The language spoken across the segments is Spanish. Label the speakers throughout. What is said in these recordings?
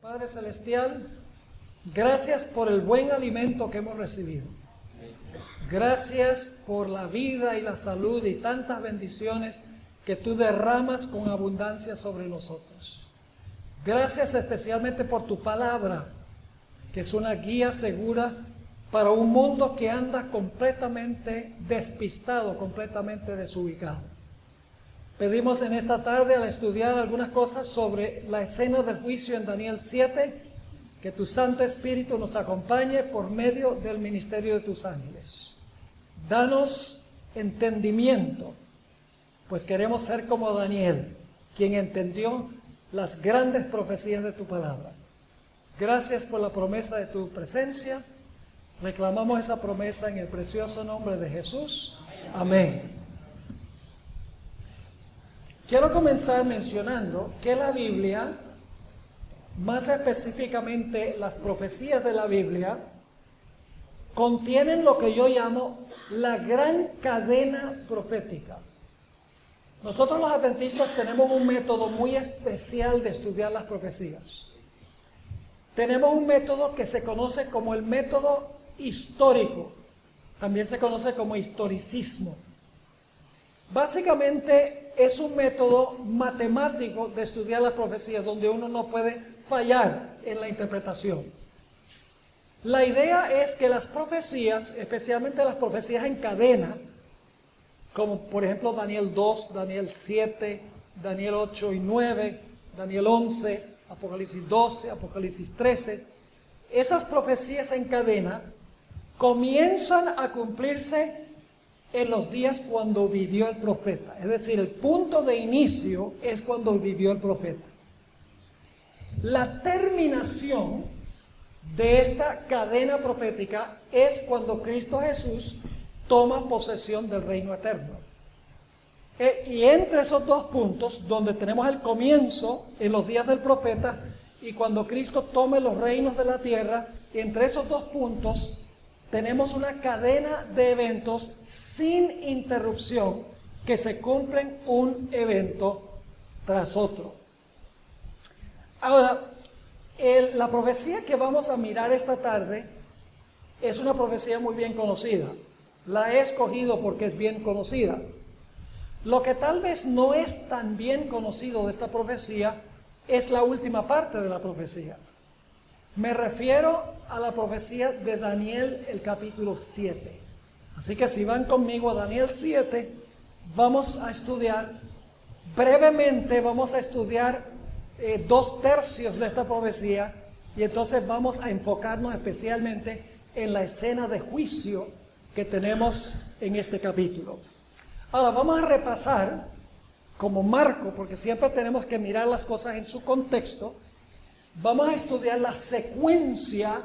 Speaker 1: Padre Celestial, gracias por el buen alimento que hemos recibido. Gracias por la vida y la salud y tantas bendiciones que tú derramas con abundancia sobre nosotros. Gracias especialmente por tu palabra, que es una guía segura para un mundo que anda completamente despistado, completamente desubicado. Pedimos en esta tarde, al estudiar algunas cosas sobre la escena del juicio en Daniel 7, que tu Santo Espíritu nos acompañe por medio del ministerio de tus ángeles. Danos entendimiento, pues queremos ser como Daniel, quien entendió las grandes profecías de tu palabra. Gracias por la promesa de tu presencia. Reclamamos esa promesa en el precioso nombre de Jesús. Amén. Quiero comenzar mencionando que la Biblia, más específicamente las profecías de la Biblia, contienen lo que yo llamo la gran cadena profética. Nosotros los adventistas tenemos un método muy especial de estudiar las profecías. Tenemos un método que se conoce como el método histórico, también se conoce como historicismo. Básicamente es un método matemático de estudiar las profecías donde uno no puede fallar en la interpretación. La idea es que las profecías, especialmente las profecías en cadena, como por ejemplo Daniel 2, Daniel 7, Daniel 8 y 9, Daniel 11, Apocalipsis 12, Apocalipsis 13, esas profecías en cadena comienzan a cumplirse en los días cuando vivió el profeta. Es decir, el punto de inicio es cuando vivió el profeta. La terminación de esta cadena profética es cuando Cristo Jesús toma posesión del reino eterno. Y entre esos dos puntos, donde tenemos el comienzo en los días del profeta y cuando Cristo tome los reinos de la tierra, entre esos dos puntos tenemos una cadena de eventos sin interrupción que se cumplen un evento tras otro. Ahora, la profecía que vamos a mirar esta tarde es una profecía muy bien conocida. La he escogido porque es bien conocida. Lo que tal vez no es tan bien conocido de esta profecía es la última parte de la profecía. Me refiero a la profecía de Daniel, el capítulo 7. Así que si van conmigo a Daniel 7, vamos a estudiar, brevemente vamos a estudiar 2/3 de esta profecía y entonces vamos a enfocarnos especialmente en la escena de juicio que tenemos en este capítulo. Ahora vamos a repasar como marco, porque siempre tenemos que mirar las cosas en su contexto. Vamos a estudiar la secuencia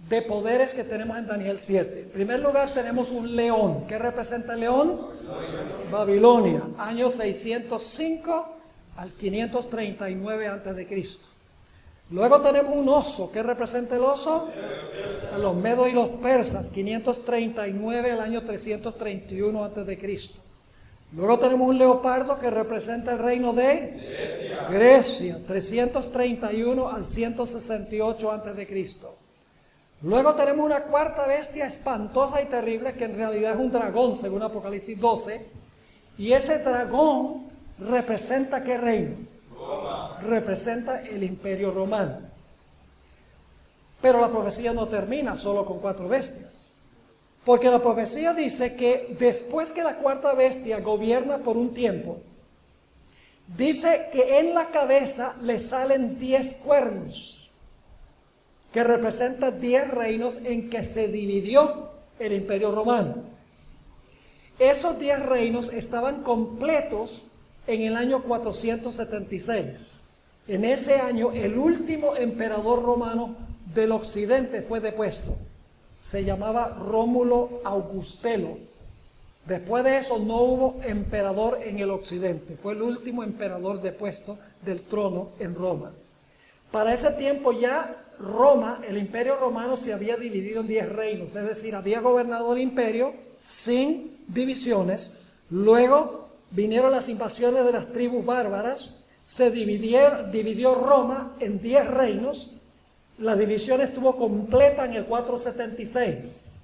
Speaker 1: de poderes que tenemos en Daniel 7. En primer lugar tenemos un león. ¿Qué representa el león? Babilonia, año 605 al 539 a.C. Luego tenemos un oso. ¿Qué representa el oso? A los medos y los persas, 539 al año 331 a.C. Luego tenemos un leopardo que representa el reino de Grecia, 331 al 168 a.C. Luego tenemos una cuarta bestia espantosa y terrible que en realidad es un dragón, según Apocalipsis 12. Y ese dragón representa ¿qué reino? Roma. Representa el Imperio Romano. Pero la profecía no termina solo con 4 bestias. Porque la profecía dice que después que la cuarta bestia gobierna por un tiempo, dice que en la cabeza le salen 10 cuernos, que representan 10 reinos en que se dividió el Imperio Romano. Esos 10 reinos estaban completos en el año 476. En ese año el último emperador romano del occidente fue depuesto. Se llamaba Rómulo Augustelo. Después de eso no hubo emperador en el occidente. Fue el último emperador depuesto del trono en Roma. Para ese tiempo ya Roma, el Imperio Romano, se había dividido en 10 reinos. Es decir, había gobernado el imperio sin divisiones. Luego vinieron las invasiones de las tribus bárbaras. se dividió Roma en 10 reinos. La división estuvo completa en el 476.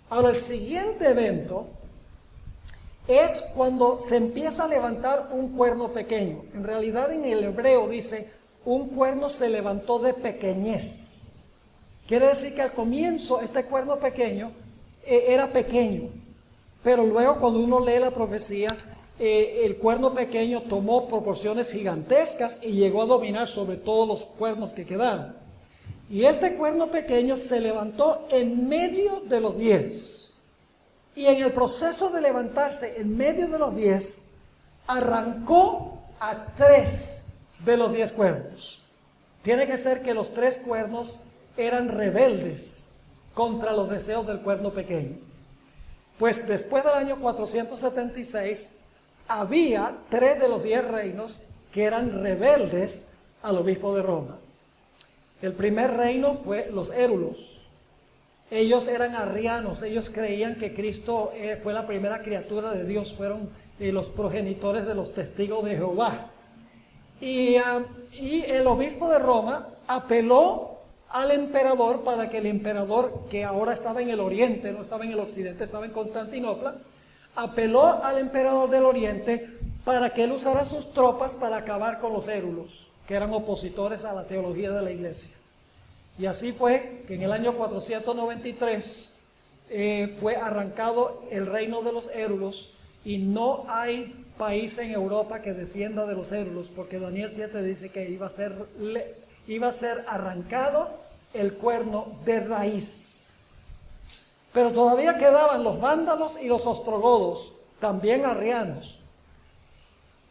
Speaker 1: Ahora, el siguiente evento es cuando se empieza a levantar un cuerno pequeño. En realidad, en el hebreo dice, un cuerno se levantó de pequeñez. Quiere decir que al comienzo este cuerno pequeño era pequeño, pero luego cuando uno lee la profecía, el cuerno pequeño tomó proporciones gigantescas y llegó a dominar sobre todos los cuernos que quedaron. Y este cuerno pequeño se levantó en medio de los 10. Y en el proceso de levantarse en medio de los 10, arrancó a 3 de los 10 cuernos. Tiene que ser que los 3 cuernos eran rebeldes contra los deseos del cuerno pequeño. Pues después del año 476, había 3 de los 10 reinos que eran rebeldes al obispo de Roma. El primer reino fue los érulos. Ellos eran arrianos, ellos creían que Cristo fue la primera criatura de Dios, fueron los progenitores de los testigos de Jehová. Y el obispo de Roma apeló al emperador para que el emperador, que ahora estaba en el oriente, no estaba en el occidente, estaba en Constantinopla, apeló al emperador del oriente para que él usara sus tropas para acabar con los érulos, que eran opositores a la teología de la iglesia. Y así fue que en el año 493 fue arrancado el reino de los érulos, y no hay país en Europa que descienda de los érulos, porque Daniel 7 dice que iba a ser arrancado el cuerno de raíz. Pero todavía quedaban los vándalos y los ostrogodos, también arrianos.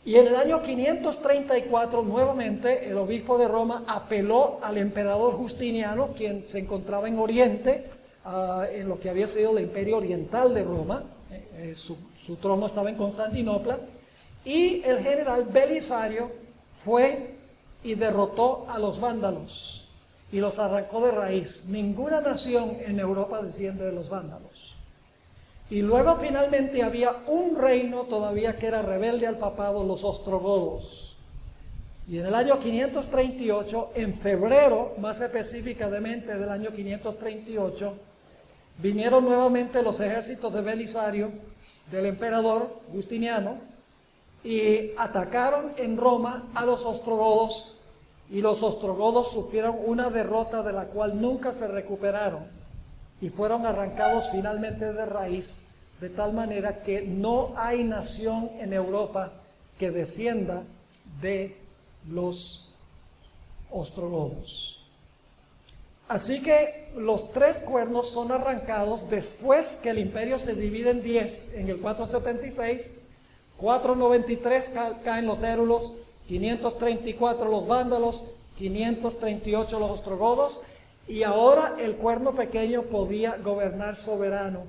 Speaker 1: Y en el año 534, nuevamente, el obispo de Roma apeló al emperador Justiniano, quien se encontraba en Oriente, en lo que había sido el imperio oriental de Roma. Su trono estaba en Constantinopla. Y el general Belisario fue y derrotó a los vándalos y los arrancó de raíz. Ninguna nación en Europa desciende de los vándalos. Y luego finalmente había un reino todavía que era rebelde al papado, los ostrogodos. Y en el año 538, en febrero, más específicamente del año 538, vinieron nuevamente los ejércitos de Belisario, del emperador Justiniano, y atacaron en Roma a los ostrogodos, y los ostrogodos sufrieron una derrota de la cual nunca se recuperaron, y fueron arrancados finalmente de raíz, de tal manera que no hay nación en Europa que descienda de los ostrogodos. Así que los 3 cuernos son arrancados después que el imperio se divide en 10, en el 476, 493 caen los érulos, 534 los vándalos, 538 los ostrogodos, y ahora el cuerno pequeño podía gobernar soberano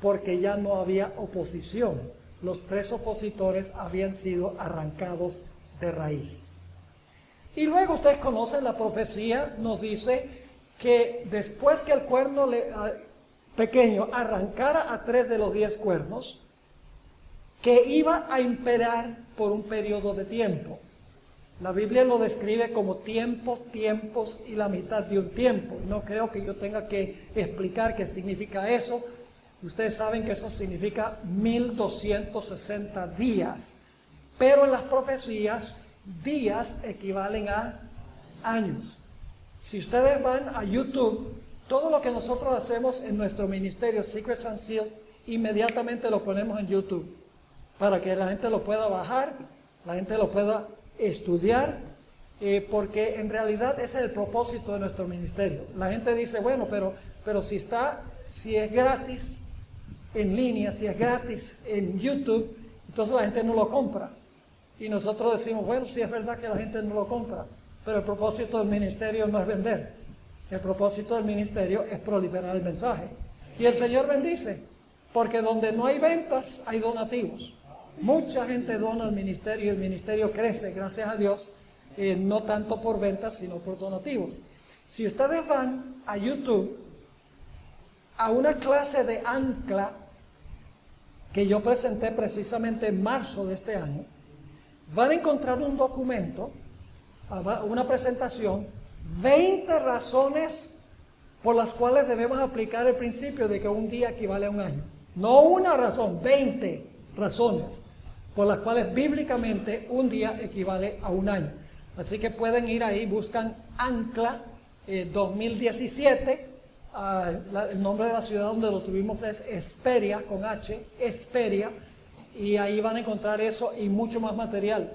Speaker 1: porque ya no había oposición. Los 3 opositores habían sido arrancados de raíz. Y luego ustedes conocen la profecía, nos dice que después que el cuerno pequeño arrancara a 3 de los 10 cuernos, que iba a imperar por un periodo de tiempo. La Biblia lo describe como tiempo, tiempos y la mitad de un tiempo. No creo que yo tenga que explicar qué significa eso. Ustedes saben que eso significa 1260 días. Pero en las profecías, días equivalen a años. Si ustedes van a YouTube, todo lo que nosotros hacemos en nuestro ministerio Secrets and Seal, inmediatamente lo ponemos en YouTube, para que la gente lo pueda bajar, la gente lo pueda estudiar, porque en realidad ese es el propósito de nuestro ministerio. La gente dice, bueno, pero si es gratis en línea, si es gratis en YouTube, entonces la gente no lo compra. Y nosotros decimos, bueno, sí es verdad que la gente no lo compra, pero el propósito del ministerio no es vender. El propósito del ministerio es proliferar el mensaje. Y el Señor bendice, porque donde no hay ventas, hay donativos. Mucha gente dona al ministerio y el ministerio crece, gracias a Dios, no tanto por ventas, sino por donativos. Si ustedes van a YouTube, a una clase de ancla que yo presenté precisamente en marzo de este año, van a encontrar un documento, una presentación, 20 razones por las cuales debemos aplicar el principio de que un día equivale a un año. No una razón, 20 razones por las cuales bíblicamente un día equivale a un año. Así que pueden ir ahí, buscan Ancla 2017, el nombre de la ciudad donde lo tuvimos es Hesperia, con H, Hesperia, y ahí van a encontrar eso y mucho más material.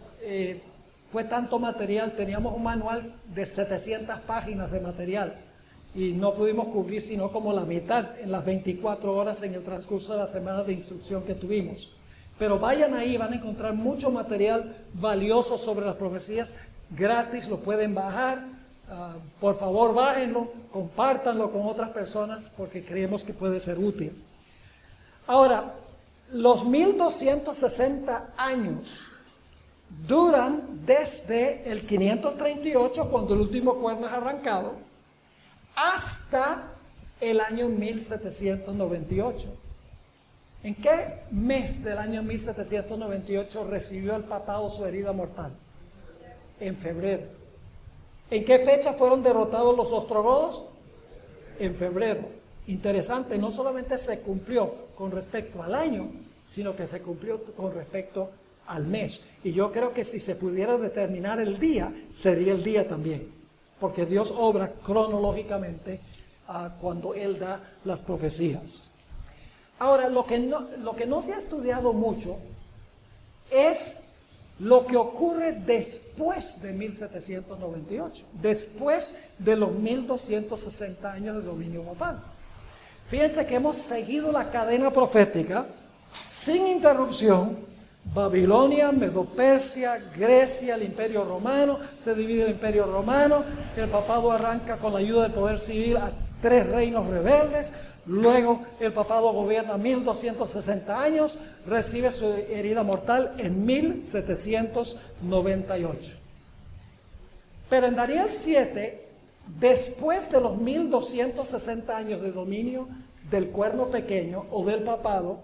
Speaker 1: Fue tanto material, teníamos un manual de 700 páginas de material y no pudimos cubrir sino como la mitad en las 24 horas en el transcurso de la semana de instrucción que tuvimos. Pero vayan ahí, van a encontrar mucho material valioso sobre las profecías, gratis, lo pueden bajar. Por favor, bájenlo, compártanlo con otras personas porque creemos que puede ser útil. Ahora, los 1260 años duran desde el 538, cuando el último cuerno es arrancado, hasta el año 1798. ¿En qué mes del año 1798 recibió el papado su herida mortal? En febrero. ¿En qué fecha fueron derrotados los ostrogodos? En febrero. Interesante, no solamente se cumplió con respecto al año, sino que se cumplió con respecto al mes. Y yo creo que si se pudiera determinar el día, sería el día también, porque Dios obra cronológicamente cuando Él da las profecías. Ahora, lo que no se ha estudiado mucho es lo que ocurre después de 1798, después de los 1260 años de dominio papal. Fíjense que hemos seguido la cadena profética sin interrupción. Babilonia, Medo-Persia, Grecia, el Imperio Romano, se divide el Imperio Romano, el papado arranca con la ayuda del poder civil a 3 reinos rebeldes, luego el papado gobierna 1260 años, recibe su herida mortal en 1798. Pero en Daniel 7, después de los 1260 años de dominio del cuerno pequeño o del papado,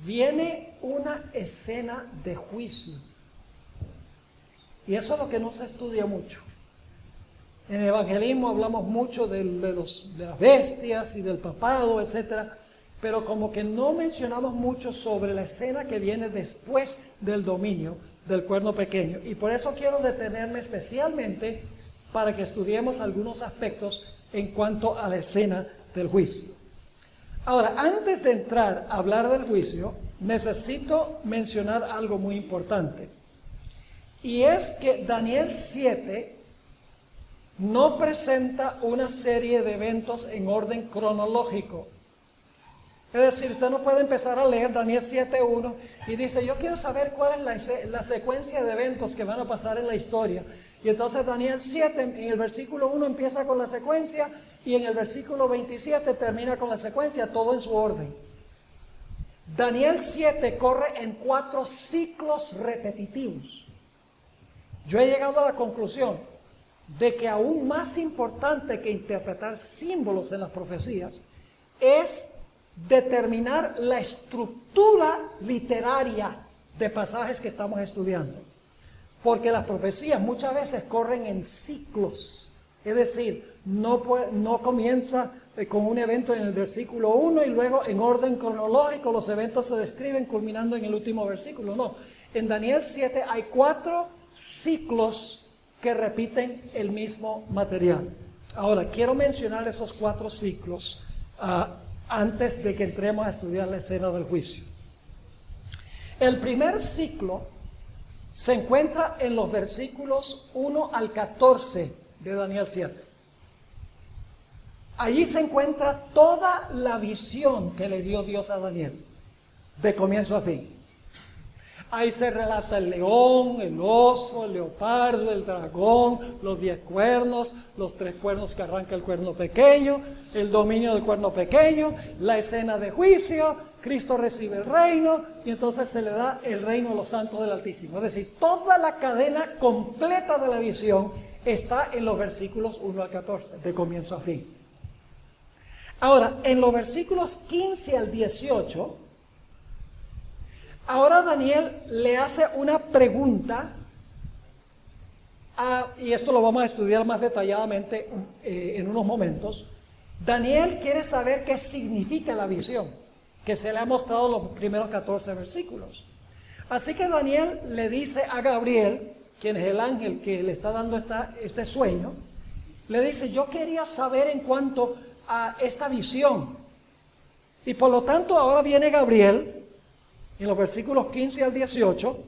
Speaker 1: viene una escena de juicio. Y eso es lo que no se estudia mucho. En el evangelismo hablamos mucho de las bestias y del papado, etc. Pero como que no mencionamos mucho sobre la escena que viene después del dominio del cuerno pequeño. Y por eso quiero detenerme especialmente para que estudiemos algunos aspectos en cuanto a la escena del juicio. Ahora, antes de entrar a hablar del juicio, necesito mencionar algo muy importante. Y es que Daniel 7 no presenta una serie de eventos en orden cronológico. Es decir, usted no puede empezar a leer Daniel 7.1 y dice, yo quiero saber cuál es la secuencia de eventos que van a pasar en la historia. Y entonces Daniel 7 en el versículo 1 empieza con la secuencia y en el versículo 27 termina con la secuencia, todo en su orden. Daniel 7 corre en 4 ciclos repetitivos. Yo he llegado a la conclusión de que aún más importante que interpretar símbolos en las profecías es determinar la estructura literaria de pasajes que estamos estudiando. Porque las profecías muchas veces corren en ciclos. Es decir, no comienza con un evento en el versículo 1 y luego en orden cronológico los eventos se describen culminando en el último versículo. No, en Daniel 7 hay 4 ciclos que repiten el mismo material. Ahora, quiero mencionar esos 4 ciclos antes de que entremos a estudiar la escena del juicio. El primer ciclo se encuentra en los versículos 1 al 14 de Daniel 7. Allí se encuentra toda la visión que le dio Dios a Daniel, de comienzo a fin. Ahí se relata el león, el oso, el leopardo, el dragón, los 10 cuernos, los 3 cuernos que arranca el cuerno pequeño, el dominio del cuerno pequeño, la escena de juicio, Cristo recibe el reino y entonces se le da el reino a los santos del Altísimo. Es decir, toda la cadena completa de la visión está en los versículos 1 al 14, de comienzo a fin. Ahora, en los versículos 15 al 18, Ahora Daniel le hace una pregunta, y esto lo vamos a estudiar más detalladamente en unos momentos. Daniel quiere saber qué significa la visión, que se le ha mostrado los primeros 14 versículos. Así que Daniel le dice a Gabriel, quien es el ángel que le está dando este sueño, le dice: yo quería saber en cuanto a esta visión. Y por lo tanto ahora viene Gabriel, en los versículos 15 al 18,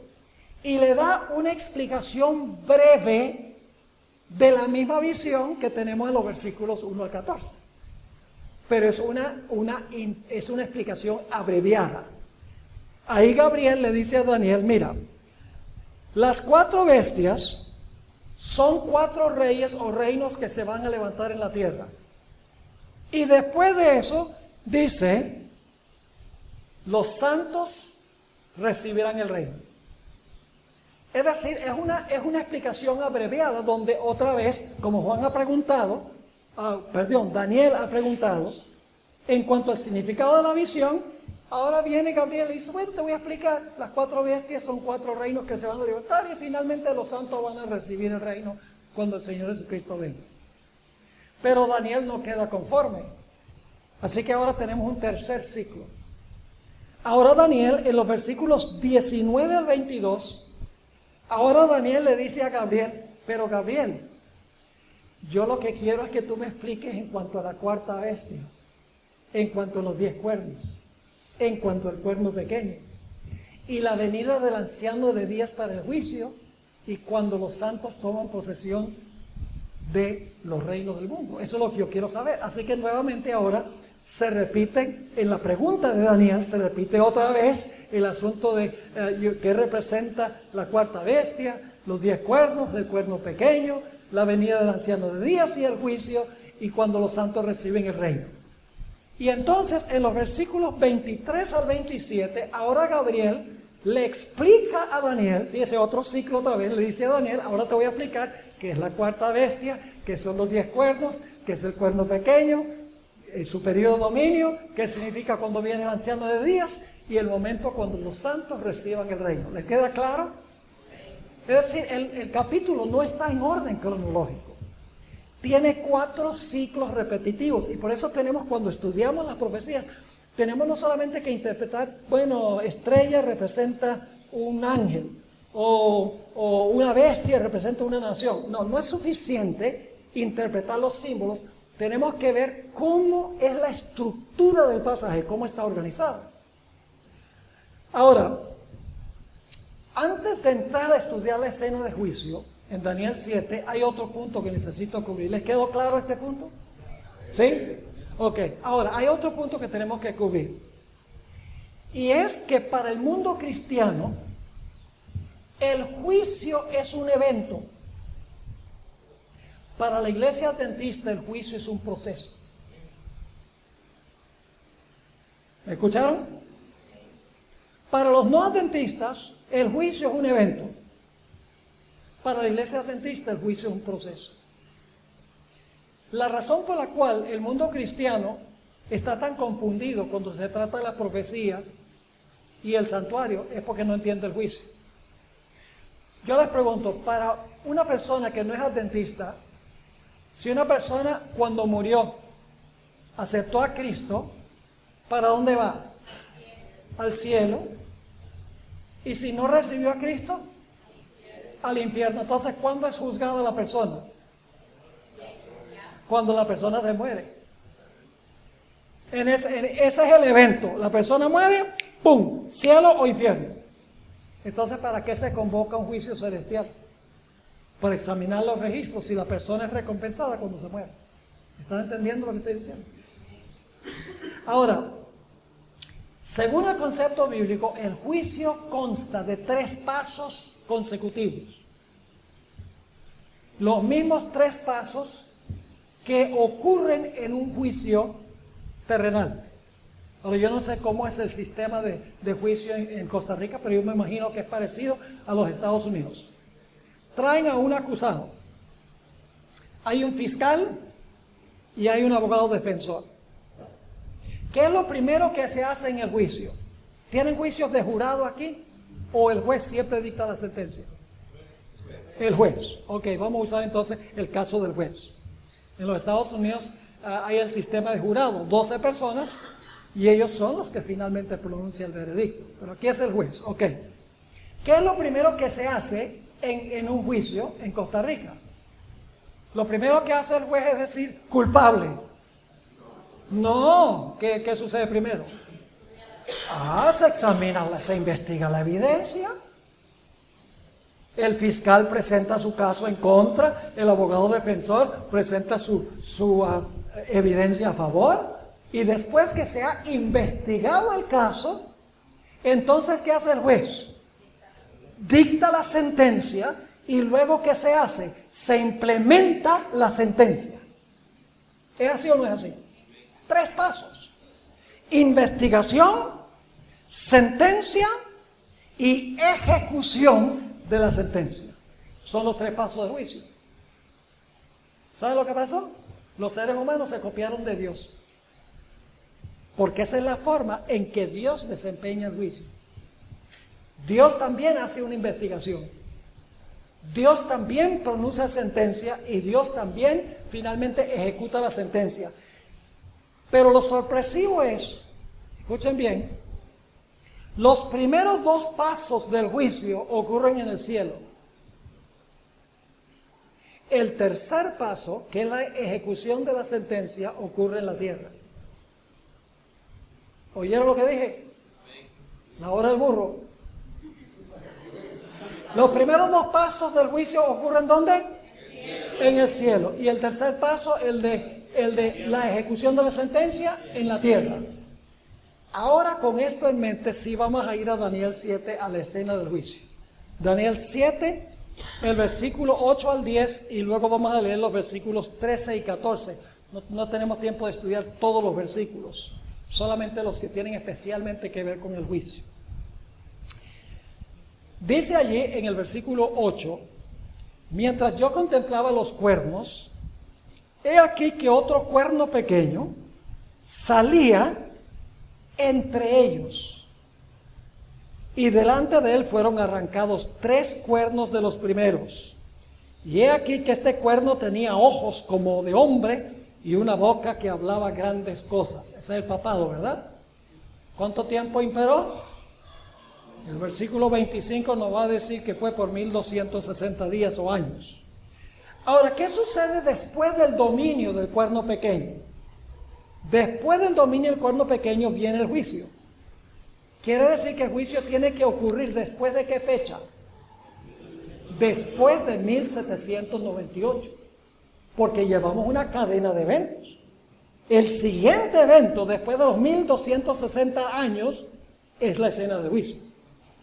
Speaker 1: y le da una explicación breve de la misma visión que tenemos en los versículos 1 al 14. Pero es una explicación abreviada. Ahí Gabriel le dice a Daniel: mira, las 4 bestias son 4 reyes o reinos que se van a levantar en la tierra. Y después de eso dice: los santos recibirán el reino. Es decir, es una explicación abreviada donde otra vez, como Daniel ha preguntado en cuanto al significado de la visión. Ahora viene Gabriel y dice: bueno, te voy a explicar, las 4 bestias son 4 reinos que se van a levantar y finalmente los santos van a recibir el reino cuando el Señor Jesucristo venga. Pero Daniel no queda conforme, así que ahora tenemos un tercer ciclo. Ahora Daniel, en los versículos 19 al 22, ahora Daniel le dice a Gabriel: pero Gabriel, yo lo que quiero es que tú me expliques en cuanto a la 4ª bestia, en cuanto a los 10 cuernos, en cuanto al cuerno pequeño, y la venida del anciano de días para el juicio, y cuando los santos toman posesión de los reinos del mundo. Eso es lo que yo quiero saber. Así que nuevamente ahora se repite en la pregunta de Daniel, se repite otra vez el asunto de qué representa la 4ª bestia, los 10 cuernos, el cuerno pequeño, la venida del anciano de días y el juicio, y cuando los santos reciben el reino. Y entonces en los versículos 23 al 27, ahora Gabriel le explica a Daniel, fíjese, otro ciclo otra vez, le dice a Daniel: ahora te voy a explicar qué es la 4ª bestia, qué son los 10 cuernos, qué es el cuerno pequeño, su periodo de dominio, qué significa cuando viene el anciano de días y el momento cuando los santos reciban el reino. ¿Les queda claro? Es decir, el capítulo no está en orden cronológico. Tiene 4 ciclos repetitivos, y por eso tenemos, cuando estudiamos las profecías, tenemos no solamente que interpretar, bueno, estrella representa un ángel, o una bestia representa una nación. No es suficiente interpretar los símbolos, tenemos que ver cómo es la estructura del pasaje, cómo está organizado. Ahora, antes de entrar a estudiar la escena de juicio, en Daniel 7 hay otro punto que necesito cubrir. ¿Les quedó claro este punto? ¿Sí? Ok, ahora hay otro punto que tenemos que cubrir. Y es que para el mundo cristiano, el juicio es un evento. Para la iglesia adventista, el juicio es un proceso. ¿Me escucharon? Para los no adventistas, el juicio es un evento. Para la iglesia adventista, el juicio es un proceso. La razón por la cual el mundo cristiano está tan confundido cuando se trata de las profecías y el santuario es porque no entiende el juicio. Yo les pregunto, para una persona que no es adventista, si una persona cuando murió aceptó a Cristo, ¿para dónde va? Al cielo. Y si no recibió a Cristo, al infierno. Entonces, ¿cuándo es juzgada la persona? Cuando la persona se muere. Ese es el evento. La persona muere, ¡pum!, cielo o infierno. Entonces, ¿para qué se convoca un juicio celestial? Para examinar los registros si la persona es recompensada cuando se muere. ¿Están entendiendo lo que estoy diciendo? Ahora, según el concepto bíblico, el juicio consta de 3 pasos consecutivos. Los mismos 3 pasos que ocurren en un juicio terrenal. Ahora, yo no sé cómo es el sistema de juicio en Costa Rica, pero yo me imagino que es parecido a los Estados Unidos. Traen a un acusado. Hay un fiscal y hay un abogado defensor. ¿Qué es lo primero que se hace en el juicio? ¿Tienen juicios de jurado aquí? ¿O el juez siempre dicta la sentencia? El juez. Ok, vamos a usar entonces el caso del juez. En los Estados Unidos hay el sistema de jurado, 12 personas, y ellos son los que finalmente pronuncian el veredicto. Pero aquí es el juez. Ok. ¿Qué es lo primero que se hace en un juicio en Costa Rica? Lo primero que hace el juez es decir culpable. No, ¿qué sucede primero? Se examina, se investiga la evidencia. El fiscal presenta su caso en contra, el abogado defensor presenta su evidencia a favor, y después que se ha investigado el caso, entonces ¿qué hace el juez? Dicta la sentencia, y luego ¿qué se hace? Se implementa la sentencia. ¿Es así o no es así? 3 pasos: investigación, sentencia y ejecución de la sentencia. Son los 3 pasos del juicio. ¿Sabe lo que pasó? Los seres humanos se copiaron de Dios, porque esa es la forma en que Dios desempeña el juicio. Dios también hace una investigación, Dios también pronuncia sentencia, y Dios también finalmente ejecuta la sentencia. Pero lo sorpresivo es, escuchen bien, los primeros 2 pasos del juicio ocurren en el cielo. El tercer paso, que es la ejecución de la sentencia, ocurre en la tierra. ¿Oyeron lo que dije? La hora del burro. Los primeros 2 pasos del juicio ocurren ¿dónde? En el cielo. Y el tercer paso, el de la ejecución de la sentencia, en la tierra. Ahora, con esto en mente, sí vamos a ir a Daniel 7, a la escena del juicio. Daniel 7, el versículo 8 al 10, y luego vamos a leer los versículos 13 y 14. No tenemos tiempo de estudiar todos los versículos, solamente los que tienen especialmente que ver con el juicio. Dice allí en el versículo 8: mientras yo contemplaba los cuernos, he aquí que otro cuerno pequeño salía entre ellos, y delante de él fueron arrancados 3 cuernos de los primeros. Y he aquí que este cuerno tenía ojos como de hombre y una boca que hablaba grandes cosas. Ese es el papado, ¿verdad? ¿Cuánto tiempo imperó? El versículo 25 nos va a decir que fue por 1260 días o años. Ahora, ¿qué sucede después del dominio del cuerno pequeño? Después del dominio del cuerno pequeño viene el juicio. Quiere decir que el juicio tiene que ocurrir ¿después de qué fecha? Después de 1798. Porque llevamos una cadena de eventos. El siguiente evento, después de los 1260 años, es la escena del juicio.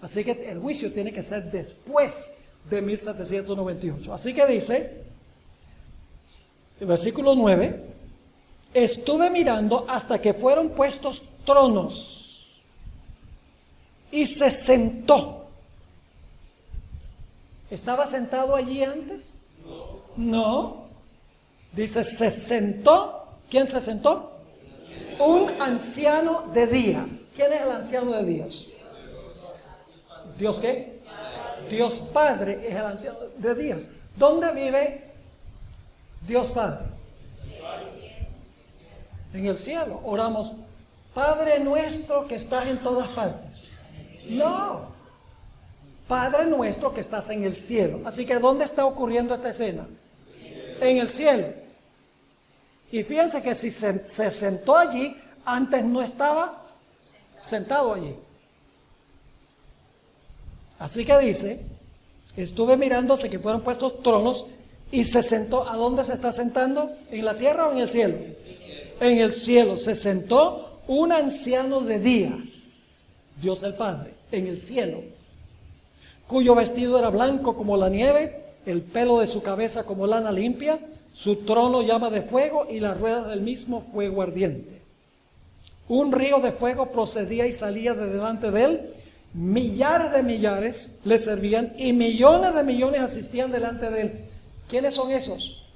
Speaker 1: Así que el juicio tiene que ser después de 1798. Así que dice, el versículo 9: estuve mirando hasta que fueron puestos tronos, y se sentó. ¿Estaba sentado allí antes? No. Dice, se sentó. ¿Quién se sentó? Un anciano de días. ¿Quién es el anciano de días? ¿Dios qué? Dios Padre es el anciano de días. ¿Dónde vive Dios Padre? En el cielo. Oramos, Padre nuestro que estás en todas partes. No. Padre nuestro que estás en el cielo. Así que ¿dónde está ocurriendo esta escena? En el cielo. Y fíjense que si se sentó allí, antes no estaba sentado allí. Así que dice, estuve mirándose que fueron puestos tronos, y se sentó. ¿A dónde se está sentando? ¿En la tierra o en el cielo? En el cielo. Se sentó un anciano de días, Dios el Padre, en el cielo, cuyo vestido era blanco como la nieve, el pelo de su cabeza como lana limpia, su trono llama de fuego y las ruedas del mismo fuego ardiente. Un río de fuego procedía y salía de delante de él. Millares de millares le servían y millones de millones asistían delante de él. ¿Quiénes son esos?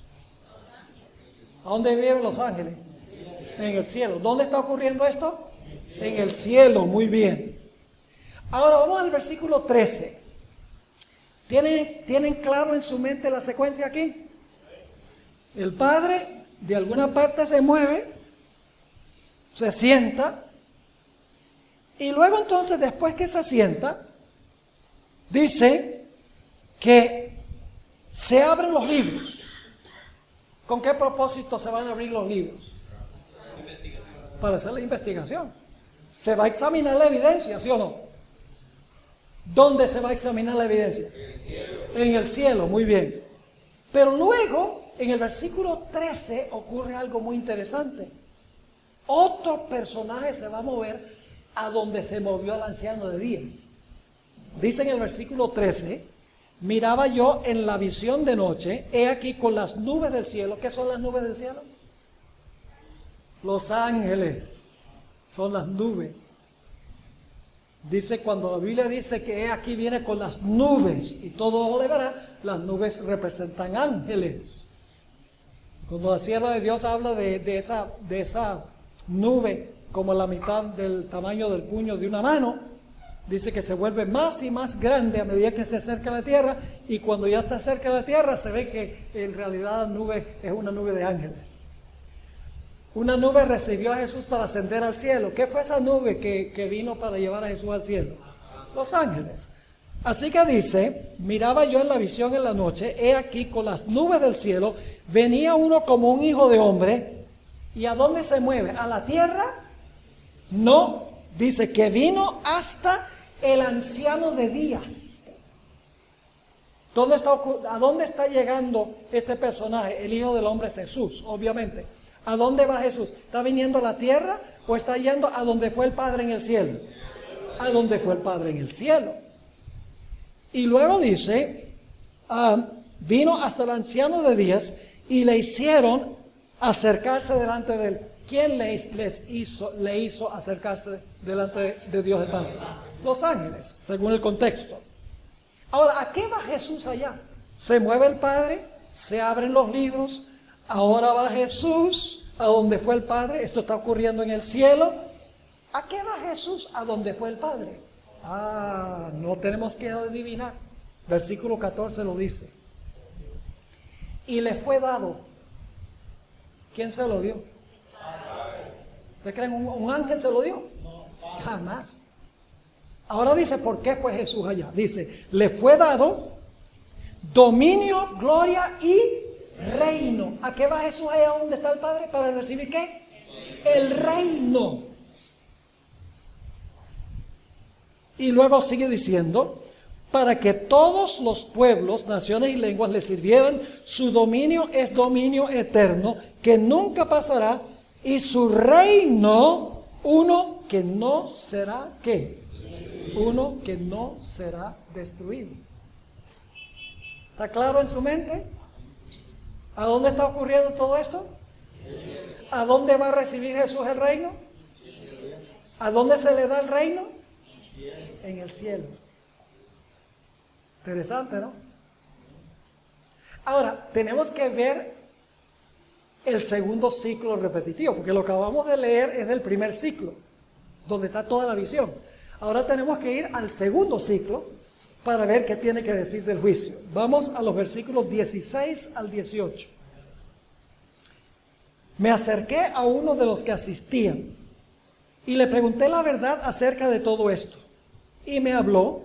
Speaker 1: ¿A dónde viven los ángeles? En el cielo. ¿Dónde está ocurriendo esto? En el cielo, muy bien. Ahora vamos al versículo 13. ¿Tienen claro en su mente la secuencia aquí? El Padre de alguna parte se mueve, se sienta, y luego entonces, después que se sienta, dice que se abren los libros. ¿Con qué propósito se van a abrir los libros? Para hacer la investigación. Se va a examinar la evidencia, ¿sí o no? ¿Dónde se va a examinar la evidencia? En el cielo, muy bien. Pero luego, en el versículo 13, ocurre algo muy interesante. Otro personaje se va a mover a donde se movió el anciano de días. Dice en el versículo 13, miraba yo en la visión de noche, he aquí con las nubes del cielo. ¿Qué son las nubes del cielo? Los ángeles son las nubes. Dice, cuando la Biblia dice que he aquí viene con las nubes y todo ojo le verá, las nubes representan ángeles. Cuando la sierva de Dios habla de esa nube como la mitad del tamaño del puño de una mano, dice que se vuelve más y más grande a medida que se acerca a la tierra, y cuando ya está cerca de la tierra se ve que en realidad la nube es una nube de ángeles. Una nube recibió a Jesús para ascender al cielo. ¿Qué fue esa nube que vino para llevar a Jesús al cielo? Los ángeles. Así que dice, miraba yo en la visión en la noche, he aquí con las nubes del cielo, venía uno como un hijo de hombre. ¿Y a dónde se mueve? ¿A la tierra? No, dice que vino hasta el anciano de días. ¿A dónde está llegando este personaje? El Hijo del Hombre es Jesús, obviamente. ¿A dónde va Jesús? ¿Está viniendo a la tierra o está yendo a donde fue el Padre en el cielo? A donde fue el Padre en el cielo. Y luego dice, vino hasta el anciano de días y le hicieron acercarse delante de él. ¿Quién le hizo acercarse delante de Dios el Padre? Los ángeles, según el contexto. Ahora, ¿a qué va Jesús allá? Se mueve el Padre, se abren los libros, ahora va Jesús a donde fue el Padre. Esto está ocurriendo en el cielo. ¿A qué va Jesús? A donde fue el Padre. No tenemos que adivinar. Versículo 14 lo dice. Y le fue dado. ¿Quién se lo dio? ¿Ustedes creen un ángel se lo dio? Jamás. Ahora dice, ¿por qué fue Jesús allá? Dice, le fue dado dominio, gloria y reino. ¿A qué va Jesús allá donde está el Padre? ¿Para recibir qué? El reino. Y luego sigue diciendo, para que todos los pueblos, naciones y lenguas le sirvieran. Su dominio es dominio eterno, que nunca pasará, y su reino, uno que no será, ¿qué? Uno que no será destruido. ¿Está claro en su mente? ¿A dónde está ocurriendo todo esto? ¿A dónde va a recibir Jesús el reino? ¿A dónde se le da el reino? En el cielo. Interesante, ¿no? Ahora, tenemos que ver el segundo ciclo repetitivo, porque lo que acabamos de leer es del primer ciclo, donde está toda la visión. Ahora tenemos que ir al segundo ciclo para ver qué tiene que decir del juicio. Vamos a los versículos 16 al 18. Me acerqué a uno de los que asistían y le pregunté la verdad acerca de todo esto. Y me habló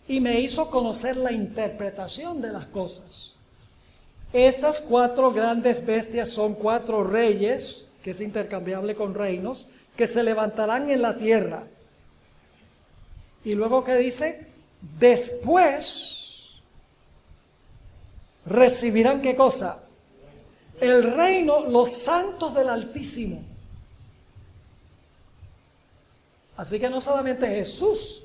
Speaker 1: y me hizo conocer la interpretación de las cosas. Estas 4 grandes bestias son 4 reyes, que es intercambiable con reinos, que se levantarán en la tierra. Y luego, ¿qué dice? Después recibirán, ¿qué cosa? El reino, los santos del Altísimo. Así que no solamente Jesús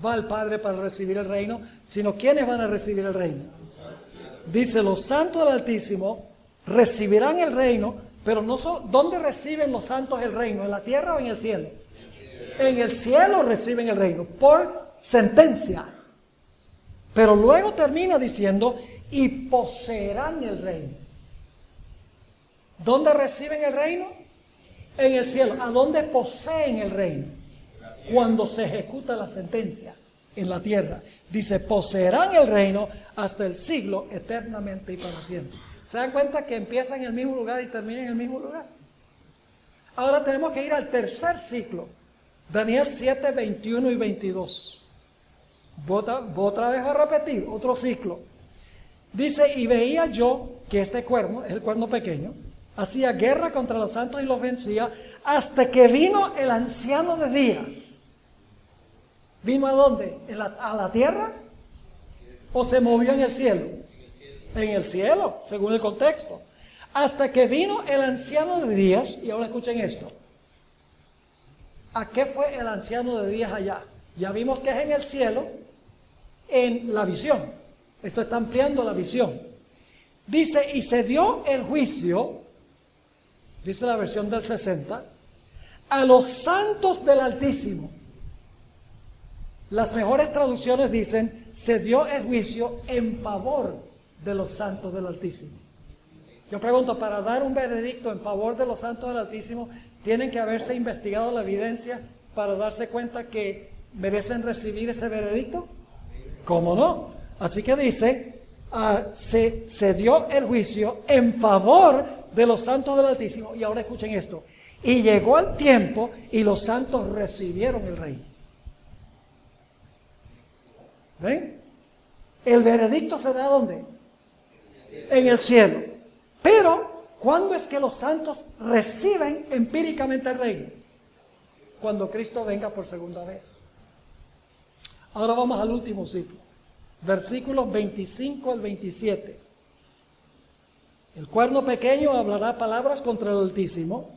Speaker 1: va al Padre para recibir el reino, sino ¿quiénes van a recibir el reino? Dice, los santos del Altísimo recibirán el reino, pero no son, ¿dónde reciben los santos el reino? ¿En la tierra o en el cielo? En el cielo reciben el reino, por sentencia. Pero luego termina diciendo, y poseerán el reino. ¿Dónde reciben el reino? En el cielo. ¿A dónde poseen el reino? cuando se ejecuta la sentencia en la tierra. Dice, poseerán el reino hasta el siglo, eternamente y para siempre. ¿Se dan cuenta que empieza en el mismo lugar y termina en el mismo lugar? Ahora tenemos que ir al tercer ciclo. Daniel 7, 21 y 22. Otra vez a repetir, otro ciclo. Dice, y veía yo que este cuerno, es el cuerno pequeño, hacía guerra contra los santos y los vencía, hasta que vino el anciano de días. ¿Vino a dónde? ¿A la tierra? ¿O se movió en el cielo? En el cielo, según el contexto. Hasta que vino el anciano de días, y ahora escuchen esto. ¿A qué fue el anciano de días allá? Ya vimos que es en el cielo, en la visión. Esto está ampliando la visión. Dice, y se dio el juicio, dice la versión del 60, a los santos del Altísimo. Las mejores traducciones dicen, se dio el juicio en favor de los santos del Altísimo. Yo pregunto, para dar un veredicto en favor de los santos del Altísimo, ¿tienen que haberse investigado la evidencia para darse cuenta que merecen recibir ese veredicto? ¿Cómo no? Así que dice, se dio el juicio en favor de los santos del Altísimo. Y ahora escuchen esto. Y llegó el tiempo y los santos recibieron el reino. ¿Ven? El veredicto se da ¿dónde? En el cielo. Pero, ¿cuándo es que los santos reciben empíricamente el reino? Cuando Cristo venga por segunda vez. Ahora vamos al último ciclo. Versículos 25 al 27. El cuerno pequeño hablará palabras contra el Altísimo,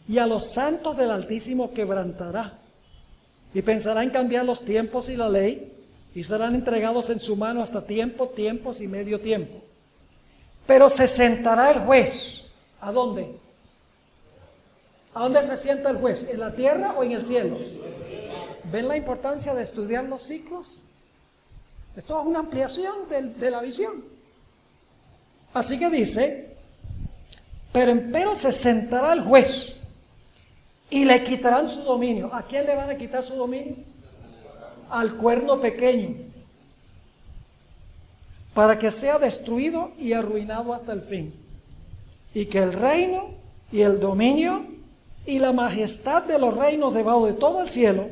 Speaker 1: y a los santos del Altísimo quebrantará, y pensará en cambiar los tiempos y la ley, y serán entregados en su mano hasta tiempos y medio tiempo. Pero se sentará el juez. ¿A dónde? ¿A dónde se sienta el juez? ¿En la tierra o en el cielo? ¿Ven la importancia de estudiar los ciclos? Esto es una ampliación de la visión. Así que dice, pero se sentará el juez y le quitarán su dominio. ¿A quién le van a quitar su dominio? Al cuerno pequeño, para que sea destruido y arruinado hasta el fin, y que el reino y el dominio y la majestad de los reinos debajo de todo el cielo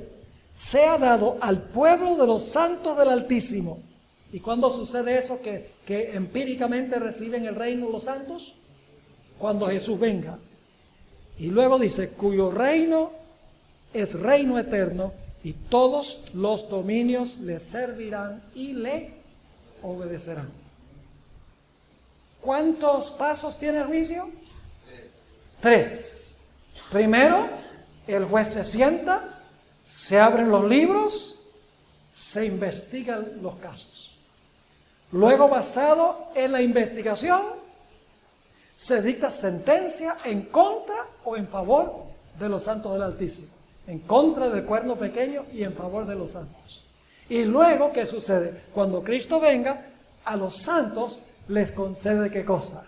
Speaker 1: sea dado al pueblo de los santos del Altísimo. ¿Y cuándo sucede eso que empíricamente reciben el reino los santos? Cuando Jesús venga. Y luego dice, cuyo reino es reino eterno, y todos los dominios le servirán y le obedecerán. ¿Cuántos pasos tiene el juicio? 3. Primero, el juez se sienta, se abren los libros, se investigan los casos. Luego, basado en la investigación, se dicta sentencia en contra o en favor de los santos del Altísimo. En contra del cuerno pequeño y en favor de los santos. Y luego, ¿qué sucede? Cuando Cristo venga, a los santos les concede ¿qué cosa?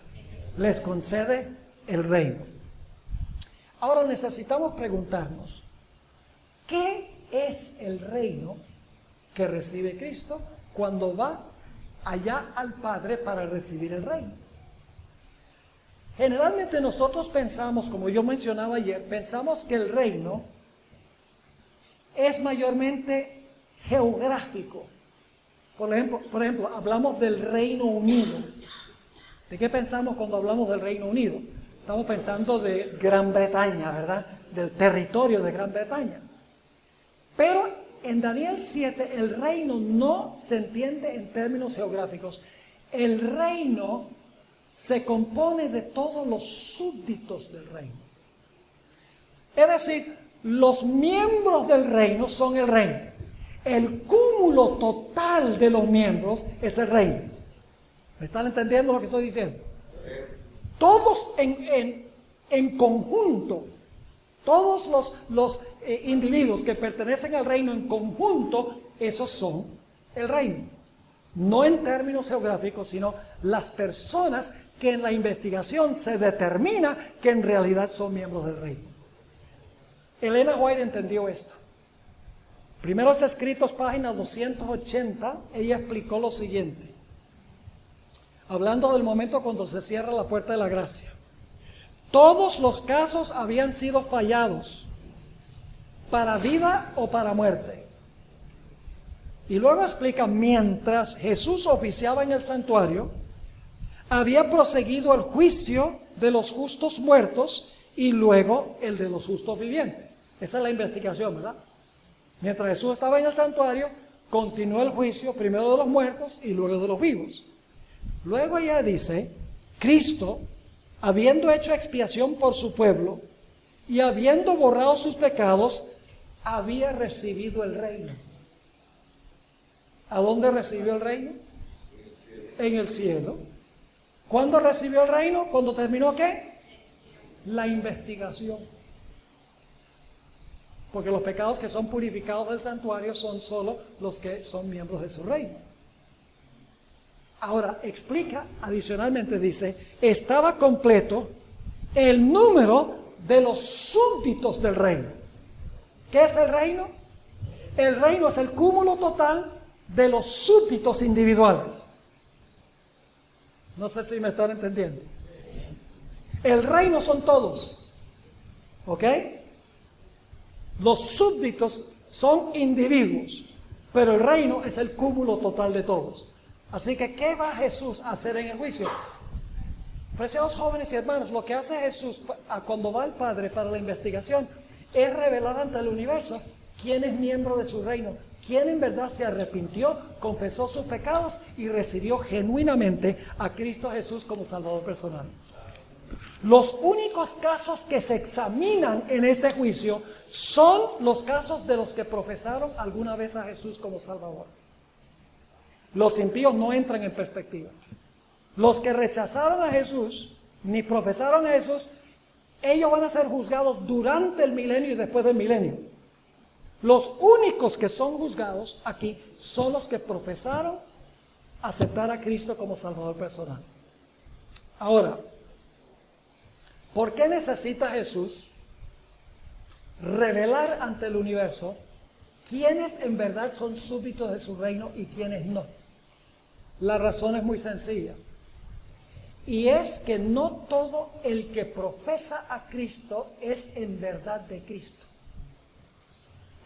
Speaker 1: Les concede el reino. Ahora necesitamos preguntarnos, ¿qué es el reino que recibe Cristo cuando va allá al Padre para recibir el reino? Generalmente nosotros pensamos, como yo mencionaba ayer, pensamos que el reino es mayormente geográfico. Por ejemplo, hablamos del Reino Unido. ¿De qué pensamos cuando hablamos del Reino Unido? Estamos pensando de Gran Bretaña, ¿verdad? Del territorio de Gran Bretaña. Pero en Daniel 7 el reino no se entiende en términos geográficos. El reino se compone de todos los súbditos del reino. Es decir, los miembros del reino son el reino. El cúmulo total de los miembros es el reino. ¿Me están entendiendo lo que estoy diciendo? Todos en conjunto, todos los individuos que pertenecen al reino en conjunto, esos son el reino. No en términos geográficos, sino las personas que en la investigación se determina que en realidad son miembros del reino. Elena White entendió esto. Primeros Escritos, página 280, ella explicó lo siguiente, hablando del momento cuando se cierra la puerta de la gracia. Todos los casos habían sido fallados, para vida o para muerte. Y luego explica, mientras Jesús oficiaba en el santuario, había proseguido el juicio de los justos muertos y luego el de los justos vivientes. Esa es la investigación, ¿verdad? Mientras Jesús estaba en el santuario, continuó el juicio primero de los muertos y luego de los vivos. Luego ella dice, Cristo, habiendo hecho expiación por su pueblo y habiendo borrado sus pecados, había recibido el reino. ¿A dónde recibió el reino? En el cielo. ¿Cuándo recibió el reino? ¿Cuándo terminó qué? La investigación. Porque los pecados que son purificados del santuario son solo los que son miembros de su reino. Ahora explica, adicionalmente dice, estaba completo el número de los súbditos del reino. ¿Qué es el reino? El reino es el cúmulo total de los súbditos individuales. No sé si me están entendiendo. El reino son todos, ¿ok? Los súbditos son individuos, pero el reino es el cúmulo total de todos. Así que, ¿qué va Jesús a hacer en el juicio? Preciados jóvenes y hermanos, lo que hace Jesús cuando va al Padre para la investigación es revelar ante el universo quién es miembro de su reino, quién en verdad se arrepintió, confesó sus pecados y recibió genuinamente a Cristo Jesús como Salvador personal. Los únicos casos que se examinan en este juicio son los casos de los que profesaron alguna vez a Jesús como Salvador. Los impíos no entran en perspectiva. Los que rechazaron a Jesús, ni profesaron a Jesús, ellos van a ser juzgados durante el milenio y después del milenio. Los únicos que son juzgados aquí son los que profesaron aceptar a Cristo como Salvador personal. Ahora, ¿por qué necesita Jesús revelar ante el universo quiénes en verdad son súbditos de su reino y quiénes no? La razón es muy sencilla. Y es que no todo el que profesa a Cristo es en verdad de Cristo.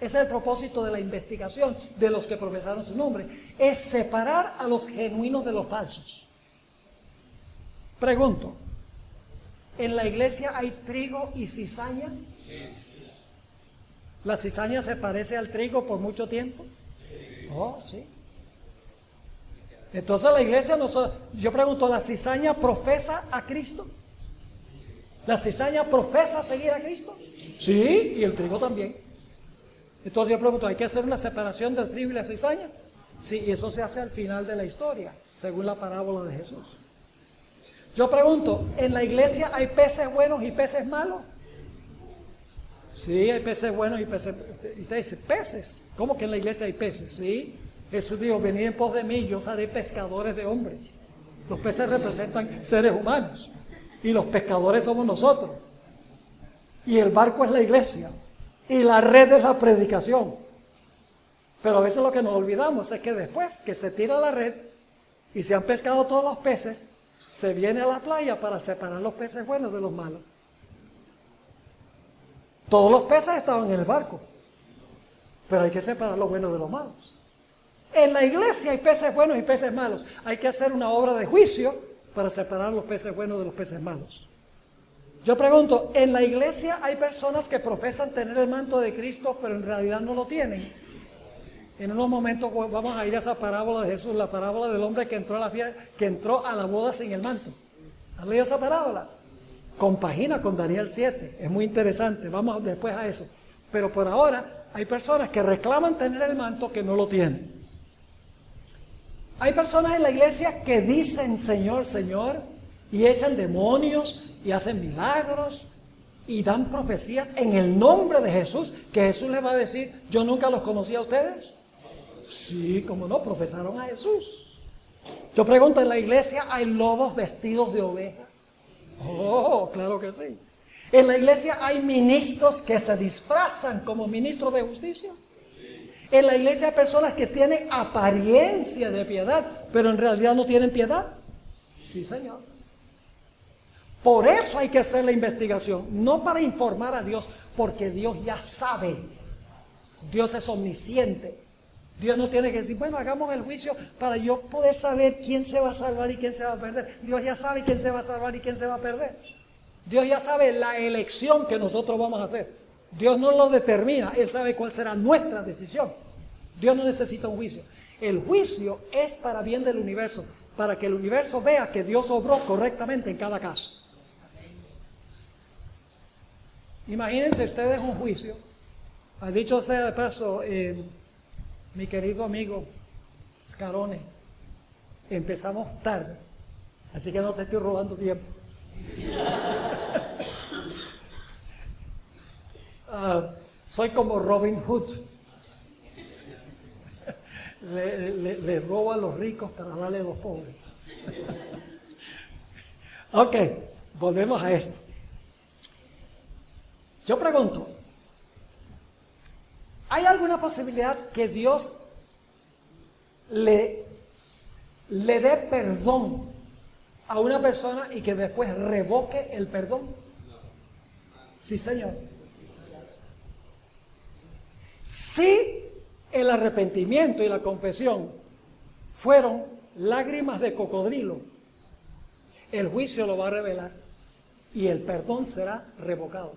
Speaker 1: Ese es el propósito de la investigación de los que profesaron su nombre. Es separar a los genuinos de los falsos. Pregunto, ¿en la iglesia hay trigo y cizaña? ¿La cizaña se parece al trigo por mucho tiempo? Oh, sí. Entonces la iglesia no... Yo pregunto, ¿la cizaña profesa a Cristo? ¿La cizaña profesa seguir a Cristo? Sí, y el trigo también. Entonces yo pregunto, ¿hay que hacer una separación del trigo y la cizaña? Sí, y eso se hace al final de la historia, según la parábola de Jesús. Yo pregunto, ¿en la iglesia hay peces buenos y peces malos? Sí, hay peces buenos y peces... Usted dice, ¿peces? ¿Cómo que en la iglesia hay peces? Sí, Jesús dijo, venid en pos de mí, yo os haré pescadores de hombres. Los peces representan seres humanos y los pescadores somos nosotros. Y el barco es la iglesia y la red es la predicación. Pero a veces lo que nos olvidamos es que después que se tira la red y se han pescado todos los peces, se viene a la playa para separar los peces buenos de los malos. Todos los peces estaban en el barco, pero hay que separar los buenos de los malos. En la iglesia hay peces buenos y peces malos. Hay que hacer una obra de juicio para separar los peces buenos de los peces malos. Yo pregunto, ¿en la iglesia hay personas que profesan tener el manto de Cristo, pero en realidad no lo tienen? En unos momentos vamos a ir a esa parábola de Jesús, la parábola del hombre que entró a la fiesta, que entró a la boda sin el manto. ¿Han leído esa parábola? Compagina con Daniel 7, es muy interesante, vamos después a eso. Pero por ahora hay personas que reclaman tener el manto que no lo tienen. Hay personas en la iglesia que dicen Señor, Señor, y echan demonios y hacen milagros y dan profecías en el nombre de Jesús, que Jesús les va a decir, yo nunca los conocí a ustedes. Sí, como no, profesaron a Jesús. Yo pregunto, ¿en la iglesia hay lobos vestidos de oveja? Oh, claro que sí. ¿En la iglesia hay ministros que se disfrazan como ministros de justicia? En la iglesia hay personas que tienen apariencia de piedad, pero en realidad no tienen piedad. Sí, Señor. Por eso hay que hacer la investigación, no para informar a Dios, porque Dios ya sabe. Dios es omnisciente. Dios no tiene que decir, bueno, hagamos el juicio para yo poder saber quién se va a salvar y quién se va a perder. Dios ya sabe quién se va a salvar y quién se va a perder. Dios ya sabe la elección que nosotros vamos a hacer. Dios no lo determina, Él sabe cuál será nuestra decisión. Dios no necesita un juicio. El juicio es para bien del universo, para que el universo vea que Dios obró correctamente en cada caso. Imagínense ustedes un juicio. Ha dicho sea de paso, mi querido amigo Scarone, empezamos tarde, así que no te estoy robando tiempo. Soy como Robin Hood. Le robo a los ricos para darle a los pobres. Ok, volvemos a esto. Yo pregunto, ¿hay alguna posibilidad que Dios le dé perdón a una persona y que después revoque el perdón? Sí, Señor. Si el arrepentimiento y la confesión fueron lágrimas de cocodrilo, el juicio lo va a revelar y el perdón será revocado.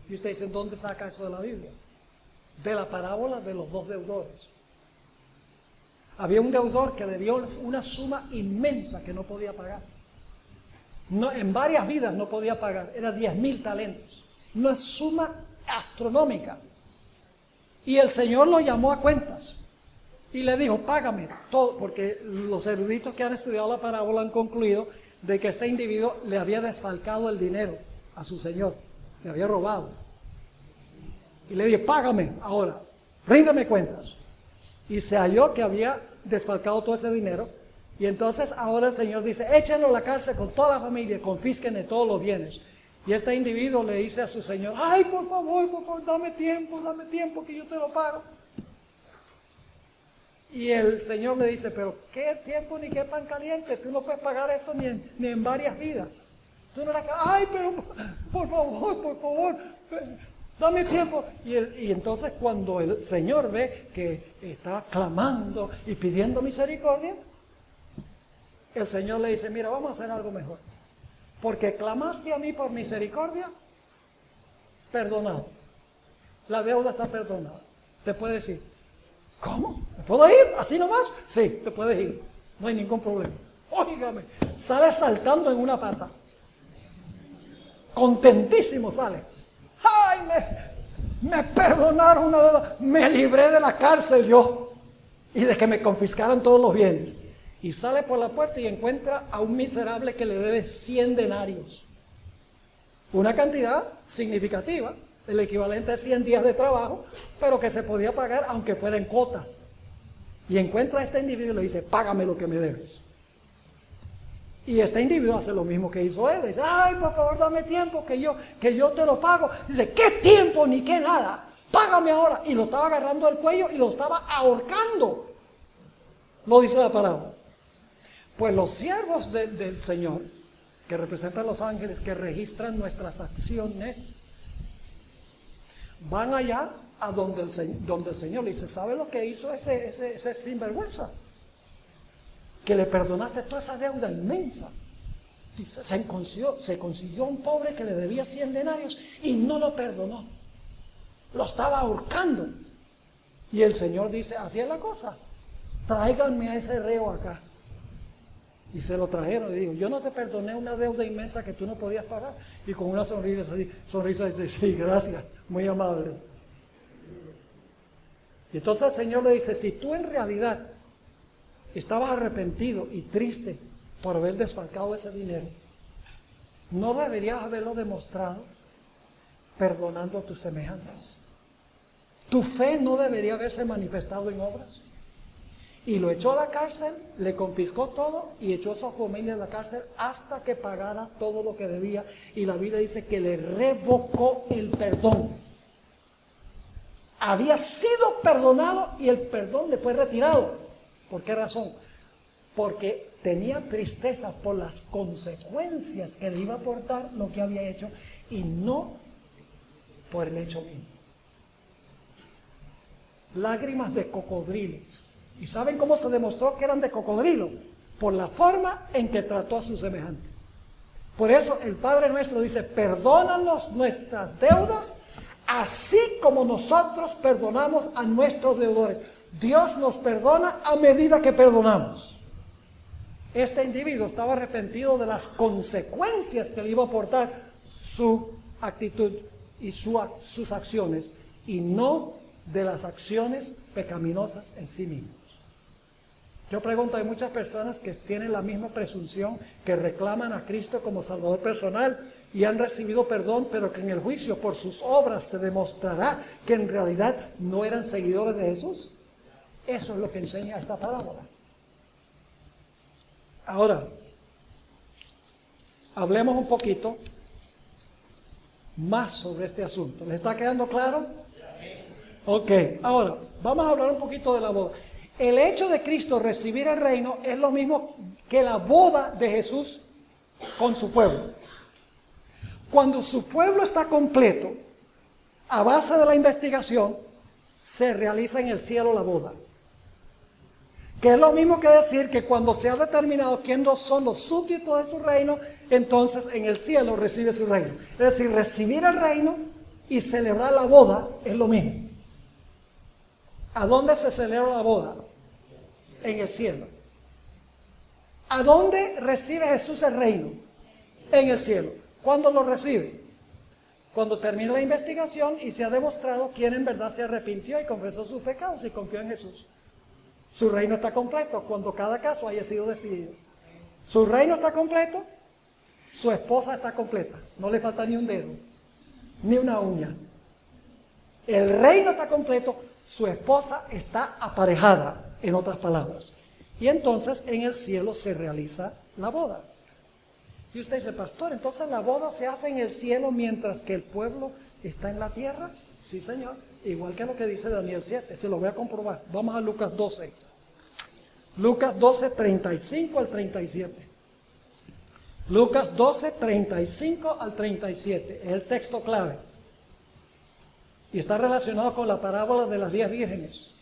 Speaker 1: Y usted dice, ¿dónde saca eso de la Biblia? De la parábola de los dos deudores. Había un deudor que debió una suma inmensa que no podía pagar. No, en varias vidas no podía pagar, era 10,000 talentos. Una suma astronómica. Y el Señor lo llamó a cuentas y le dijo, págame todo, porque los eruditos que han estudiado la parábola han concluido de que este individuo le había desfalcado el dinero a su Señor, le había robado. Y le dije, págame ahora, ríndeme cuentas. Y se halló que había desfalcado todo ese dinero. Y entonces ahora el Señor dice, échenlo a la cárcel con toda la familia, confísquenle todos los bienes. Y este individuo le dice a su Señor, ay, por favor, dame tiempo que yo te lo pago. Y el Señor le dice, pero qué tiempo ni qué pan caliente, tú no puedes pagar esto ni en varias vidas. Tú no ay, pero por favor, dame tiempo. Y entonces cuando el Señor ve que está clamando y pidiendo misericordia, el Señor le dice, mira, vamos a hacer algo mejor. Porque clamaste a mí por misericordia, perdonado. La deuda está perdonada. Te puedes ir. ¿Cómo? ¿Me puedo ir? ¿Así nomás? Sí, te puedes ir. No hay ningún problema. Óigame, sale saltando en una pata. Contentísimo sale. ¡Ay, me perdonaron una deuda! Me libré de la cárcel yo. Y de que me confiscaran todos los bienes. Y sale por la puerta y encuentra a un miserable que le debe 100 denarios. Una cantidad significativa, el equivalente a 100 días de trabajo, pero que se podía pagar aunque fuera en cuotas. Y encuentra a este individuo y le dice, págame lo que me debes. Y este individuo hace lo mismo que hizo él. Le dice, ay, por favor, dame tiempo que yo te lo pago. Dice, ¿qué tiempo ni qué nada? Págame ahora. Y lo estaba agarrando del cuello y lo estaba ahorcando. Lo dice la parábola. Pues los siervos del Señor, que representan los ángeles, que registran nuestras acciones, van allá a donde el Señor le dice, ¿sabe lo que hizo ese sinvergüenza? Que le perdonaste toda esa deuda inmensa. Dice, se consiguió un pobre que le debía 100 denarios y no lo perdonó. Lo estaba ahorcando. Y el Señor dice, así es la cosa. Tráiganme a ese reo acá. Y se lo trajeron y dijo, yo no te perdoné una deuda inmensa que tú no podías pagar. Y con una sonrisa dice, sí, gracias, muy amable. Y entonces el Señor le dice, si tú en realidad estabas arrepentido y triste por haber desfalcado ese dinero, ¿no deberías haberlo demostrado perdonando a tus semejantes? ¿Tu fe no debería haberse manifestado en obras? Y lo echó a la cárcel, le confiscó todo y echó a su familia a la cárcel hasta que pagara todo lo que debía. Y la Biblia dice que le revocó el perdón. había sido perdonado y el perdón le fue retirado. ¿Por qué razón? Porque tenía tristeza por las consecuencias que le iba a aportar lo que había hecho y no por el hecho mismo. Lágrimas de cocodrilo. ¿Y saben cómo se demostró que eran de cocodrilo? Por la forma en que trató a su semejante. Por eso el Padre nuestro dice, perdónanos nuestras deudas, así como nosotros perdonamos a nuestros deudores. Dios nos perdona a medida que perdonamos. Este individuo estaba arrepentido de las consecuencias que le iba a aportar su actitud y sus acciones, y no de las acciones pecaminosas en sí mismos. Yo pregunto, hay muchas personas que tienen la misma presunción, que reclaman a Cristo como Salvador personal y han recibido perdón, pero que en el juicio por sus obras se demostrará que en realidad no eran seguidores de Jesús. Eso es lo que enseña esta parábola. Ahora, hablemos un poquito más sobre este asunto. ¿Les está quedando claro? Ok, ahora, vamos a hablar un poquito de la boda. El hecho de Cristo recibir el reino es lo mismo que la boda de Jesús con su pueblo. Cuando su pueblo está completo, a base de la investigación, se realiza en el cielo la boda. Que es lo mismo que decir que cuando se ha determinado quiénes son los súbditos de su reino, entonces en el cielo recibe su reino. Es decir, recibir el reino y celebrar la boda es lo mismo. ¿A dónde se celebra la boda? En el cielo. ¿A dónde recibe Jesús el reino? En el cielo. ¿Cuándo lo recibe? Cuando termine la investigación y se ha demostrado quién en verdad se arrepintió y confesó sus pecados y confió en Jesús. Su reino está completo cuando cada caso haya sido decidido. Su reino está completo, su esposa está completa. No le falta ni un dedo, ni una uña. El reino está completo, su esposa está aparejada, en otras palabras. Y entonces en el cielo se realiza la boda. Y usted dice, pastor, entonces la boda se hace en el cielo mientras que el pueblo está en la tierra. Sí, señor. Igual que lo que dice Daniel 7. Se lo voy a comprobar. Vamos a Lucas 12. Lucas 12, 35 al 37. Lucas 12, 35 al 37. Es el texto clave. Y está relacionado con la parábola de las 10 vírgenes.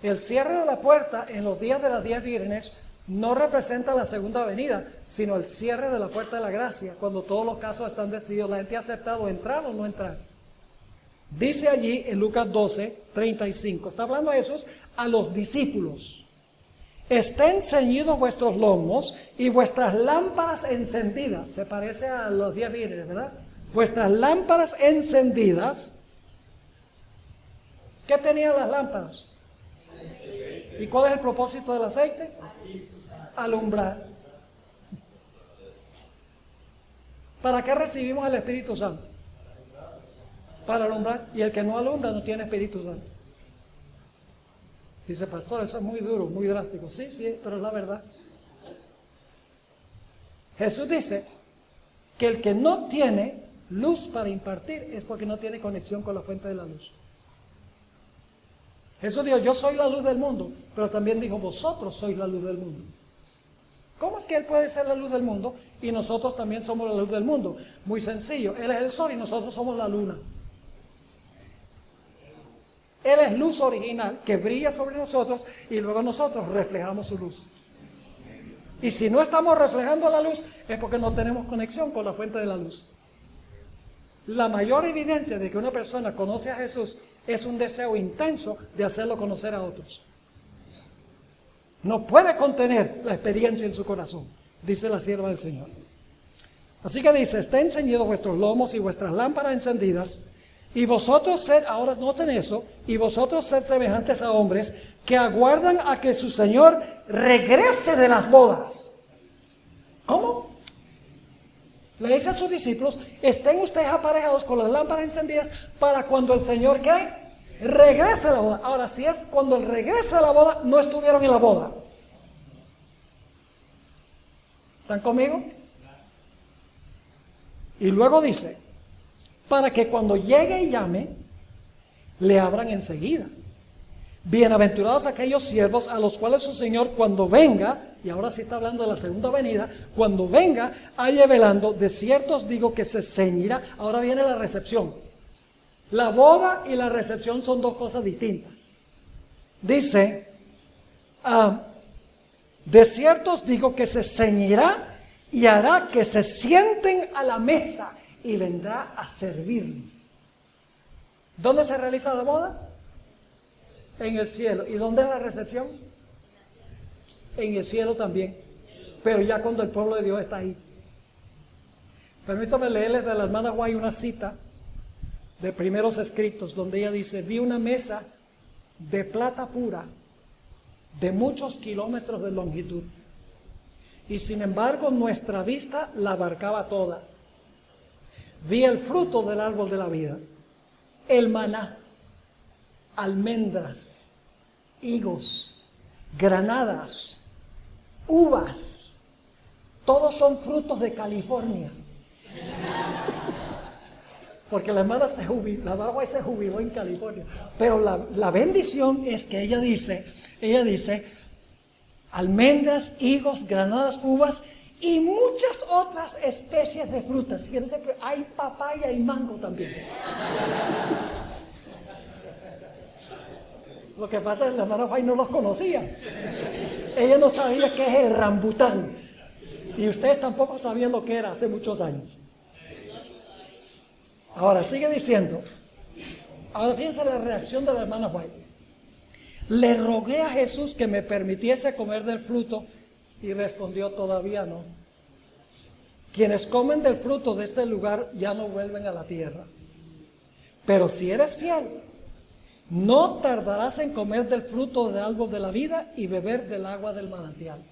Speaker 1: El cierre de la puerta en los días de las 10 vírgenes no representa la segunda venida, sino el cierre de la puerta de la gracia, cuando todos los casos están decididos, la gente ha aceptado entrar o no entrar. Dice allí en Lucas 12, 35, está hablando a Jesús a los discípulos. Estén ceñidos vuestros lomos y vuestras lámparas encendidas. Se parece a los 10 vírgenes, ¿verdad? Vuestras lámparas encendidas. ¿Qué tenían las lámparas? ¿Y cuál es el propósito del aceite? Alumbrar. ¿Para qué recibimos el Espíritu Santo? Para alumbrar. Y el que no alumbra no tiene Espíritu Santo. Dice, pastor, eso es muy duro, muy drástico. Sí, pero es la verdad. Jesús dice que el que no tiene luz para impartir es porque no tiene conexión con la fuente de la luz. Jesús dijo, yo soy la luz del mundo, pero también dijo, vosotros sois la luz del mundo. ¿Cómo es que Él puede ser la luz del mundo y nosotros también somos la luz del mundo? Muy sencillo, Él es el sol y nosotros somos la luna. Él es luz original que brilla sobre nosotros y luego nosotros reflejamos su luz. Y si no estamos reflejando la luz es porque no tenemos conexión con la fuente de la luz. La mayor evidencia de que una persona conoce a Jesús es un deseo intenso de hacerlo conocer a otros. No puede contener la experiencia en su corazón, dice la sierva del Señor. Así que dice, estén ceñidos vuestros lomos y vuestras lámparas encendidas, y vosotros sed, ahora noten eso, y vosotros sed semejantes a hombres que aguardan a que su Señor regrese de las bodas. ¿Cómo? Le dice a sus discípulos, estén ustedes aparejados con las lámparas encendidas para cuando el Señor, ¿qué? Regrese a la boda. Ahora, si es cuando Él regresa a la boda, no estuvieron en la boda. ¿Están conmigo? Y luego dice, para que cuando llegue y llame, le abran enseguida. Bienaventurados aquellos siervos a los cuales su Señor cuando venga, y ahora sí está hablando de la segunda venida, cuando venga, halle velando. De cierto os digo que se ceñirá. Ahora viene la recepción. La boda y la recepción son dos cosas distintas. Dice, de cierto os digo que se ceñirá y hará que se sienten a la mesa y vendrá a servirles. ¿Dónde se realiza la boda? En el cielo. ¿Y dónde es la recepción? En el cielo también, pero ya cuando el pueblo de Dios está ahí. Permítame leerles de la hermana White una cita de Primeros Escritos, donde ella dice: vi una mesa de plata pura, de muchos kilómetros de longitud, y sin embargo nuestra vista la abarcaba toda. Vi el fruto del árbol de la vida, el maná, almendras, higos, granadas, uvas, todos son frutos de California. Porque la hermana se jubiló en California. Pero la bendición es que ella dice, almendras, higos, granadas, uvas y muchas otras especies de frutas. Fíjense, hay papaya y mango también. Lo que pasa es que la hermana White no los conocía. Ella no sabía qué es el rambután. Y ustedes tampoco sabían lo que era hace muchos años. Ahora, sigue diciendo. Ahora fíjense la reacción de la hermana White. Le rogué a Jesús que me permitiese comer del fruto y respondió: todavía no. Quienes comen del fruto de este lugar ya no vuelven a la tierra. Pero si eres fiel, no tardarás en comer del fruto del árbol de la vida y beber del agua del manantial.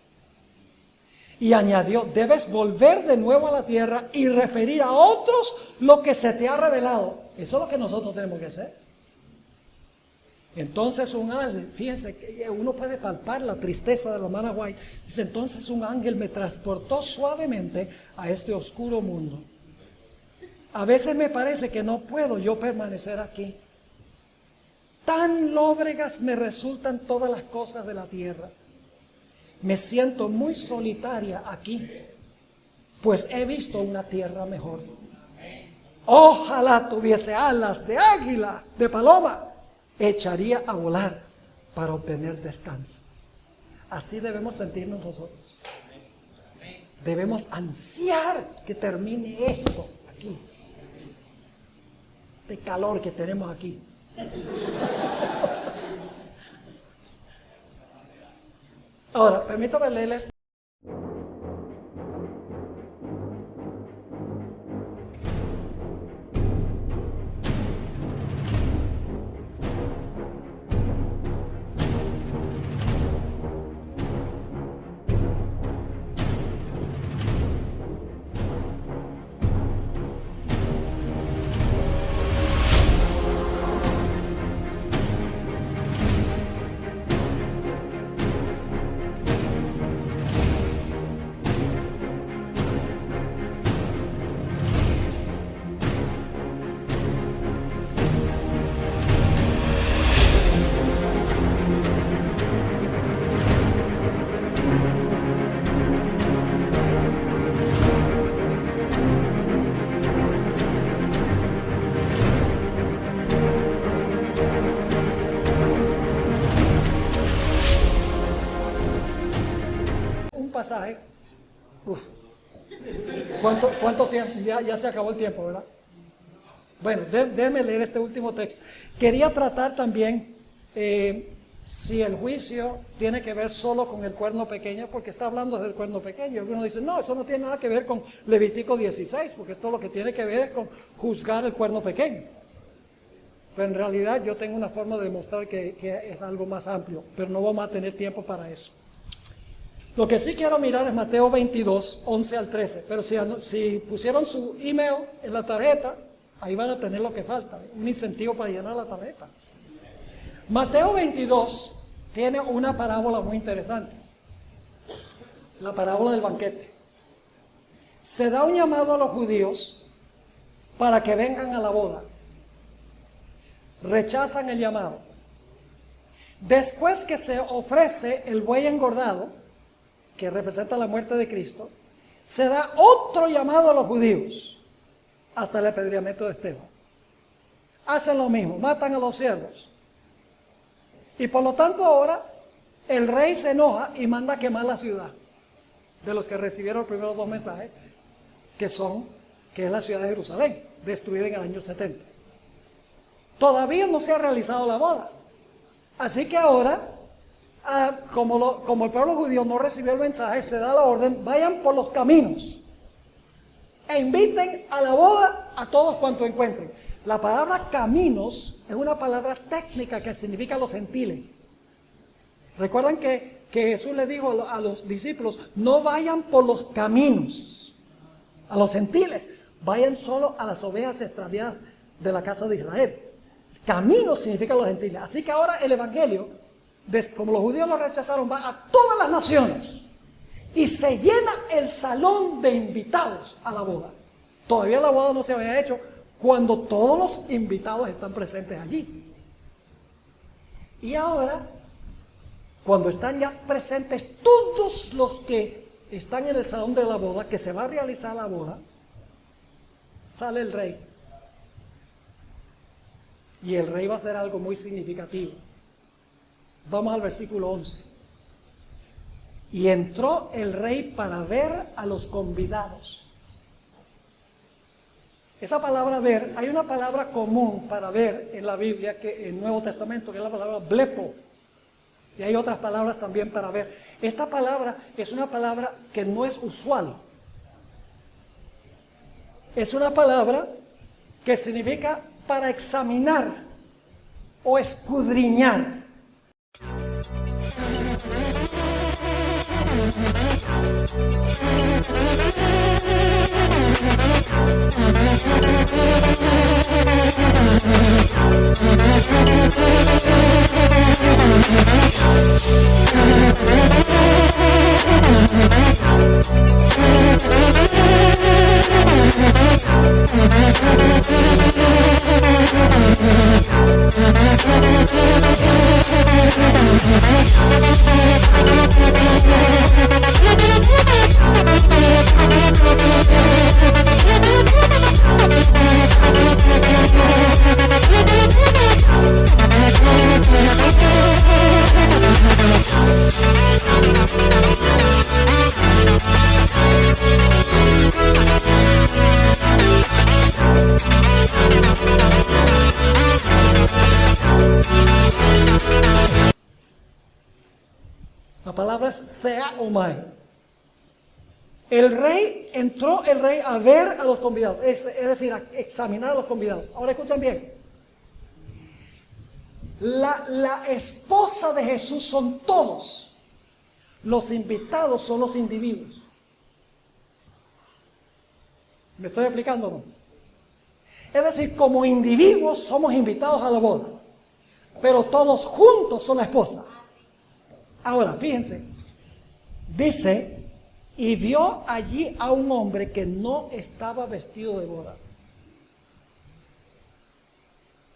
Speaker 1: Y añadió: debes volver de nuevo a la tierra y referir a otros lo que se te ha revelado. Eso es lo que nosotros tenemos que hacer. Entonces un ángel, fíjense que uno puede palpar la tristeza de la hermana White. Dice: entonces un ángel me transportó suavemente a este oscuro mundo. A veces me parece que no puedo yo permanecer aquí. Tan lóbregas me resultan todas las cosas de la tierra. Me siento muy solitaria aquí, pues he visto una tierra mejor. Ojalá tuviese alas de águila, de paloma, echaría a volar para obtener descanso. Así debemos sentirnos nosotros. Debemos ansiar que termine esto aquí, de calor que tenemos aquí. Ahora, permítame leerles. Pasaje. ¿Cuánto tiempo? Ya se acabó el tiempo, ¿verdad? Bueno, déjeme leer este último texto. Quería tratar también si el juicio tiene que ver solo con el cuerno pequeño, porque está hablando del cuerno pequeño. Algunos dicen: no, eso no tiene nada que ver con Levítico 16, porque esto lo que tiene que ver es con juzgar el cuerno pequeño. Pero en realidad yo tengo una forma de demostrar que es algo más amplio, pero no vamos a tener tiempo para eso. Lo que sí quiero mirar es Mateo 22, 11 al 13. Pero si pusieron su email en la tarjeta, ahí van a tener lo que falta, un incentivo para llenar la tarjeta. Mateo 22 tiene una parábola muy interesante. La parábola del banquete. Se da un llamado a los judíos para que vengan a la boda. rechazan el llamado. Después que se ofrece el buey engordado, que representa la muerte de Cristo, se da otro llamado a los judíos, hasta el apedreamiento de Esteban. Hacen lo mismo, matan a los siervos. Y por lo tanto ahora el rey se enoja y manda a quemar la ciudad, de los que recibieron los primeros 2 mensajes, que es la ciudad de Jerusalén, destruida en el año 70. Todavía no se ha realizado la boda. Así que ahora, como el pueblo judío no recibió el mensaje, se da la orden: vayan por los caminos e inviten a la boda a todos cuantos encuentren. La palabra caminos es una palabra técnica que significa los gentiles. Recuerdan que Jesús le dijo a los discípulos: no vayan por los caminos a los gentiles, vayan solo a las ovejas extraviadas de la casa de Israel. Caminos significa los gentiles. Así que ahora el evangelio, como los judíos lo rechazaron, va a todas las naciones y se llena el salón de invitados a la boda. Todavía la boda no se había hecho cuando todos los invitados están presentes allí. Y ahora, cuando están ya presentes todos los que están en el salón de la boda, que se va a realizar la boda, sale el rey. Y el rey va a hacer algo muy significativo. Vamos al versículo 11. Y entró el rey para ver a los convidados. Esa palabra ver, hay una palabra común para ver en la Biblia, que en el Nuevo Testamento, que es la palabra blepo. Y hay otras palabras también para ver. Esta palabra es una palabra que no es usual. Es una palabra que significa para examinar o escudriñar. La palabra es theaomai. Entró el rey a ver a los convidados, es decir, a examinar a los convidados. Ahora escuchen bien. La esposa de Jesús son todos. Los invitados son los individuos. ¿Me estoy explicando o no? Es decir, como individuos somos invitados a la boda, pero todos juntos son la esposa. Ahora, fíjense, dice, y vio allí a un hombre que no estaba vestido de boda.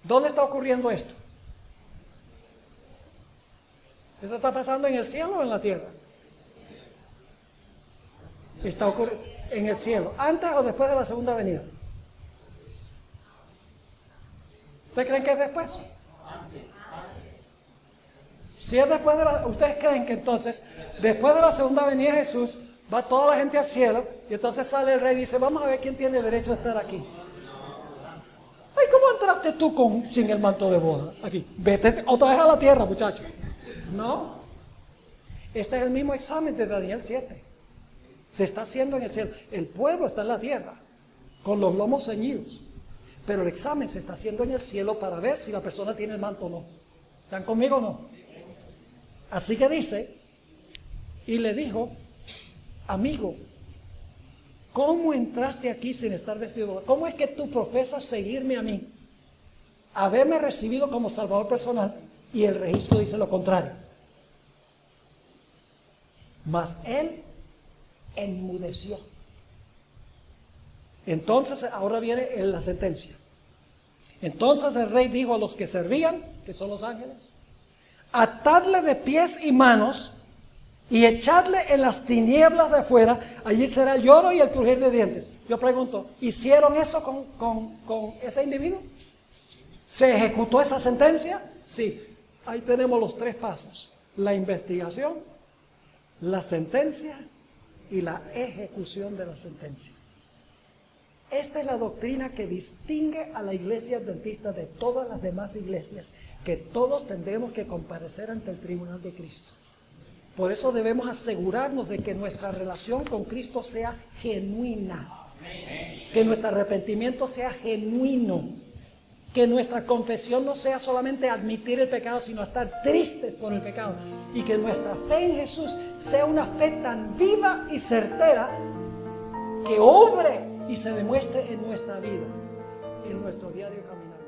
Speaker 1: ¿Dónde está ocurriendo esto? ¿Esto está pasando en el cielo o en la tierra? Está ocurriendo en el cielo, antes o después de la segunda venida. ¿Ustedes creen que es después? Si es después ¿ustedes creen que entonces, después de la segunda venida de Jesús, va toda la gente al cielo y entonces sale el rey y dice: vamos a ver quién tiene derecho a estar aquí? Ay, ¿cómo entraste tú sin el manto de boda aquí? Vete otra vez a la tierra, muchacho. No. Este es el mismo examen de Daniel 7. Se está haciendo en el cielo. El pueblo está en la tierra, con los lomos ceñidos. Pero el examen se está haciendo en el cielo para ver si la persona tiene el manto o no. ¿Están conmigo o no? Así que dice, y le dijo: amigo, ¿cómo entraste aquí sin estar vestido de boda? ¿Cómo es que tú profesas seguirme a mí, haberme recibido como salvador personal, y el registro dice lo contrario? Mas él enmudeció. Entonces ahora viene la sentencia. Entonces el rey dijo a los que servían, que son los ángeles, atadle de pies y manos y echadle en las tinieblas de afuera, allí será el lloro y el crujir de dientes. Yo pregunto, ¿hicieron eso con ese individuo? ¿Se ejecutó esa sentencia? Sí. Ahí tenemos los 3 pasos: la investigación, la sentencia y la ejecución de la sentencia. Esta es la doctrina que distingue a la iglesia adventista de todas las demás iglesias, que todos tendremos que comparecer ante el tribunal de Cristo. Por eso debemos asegurarnos de que nuestra relación con Cristo sea genuina, que nuestro arrepentimiento sea genuino, que nuestra confesión no sea solamente admitir el pecado, sino estar tristes por el pecado, y que nuestra fe en Jesús sea una fe tan viva y certera que obre y se demuestre en nuestra vida, en nuestro diario caminar.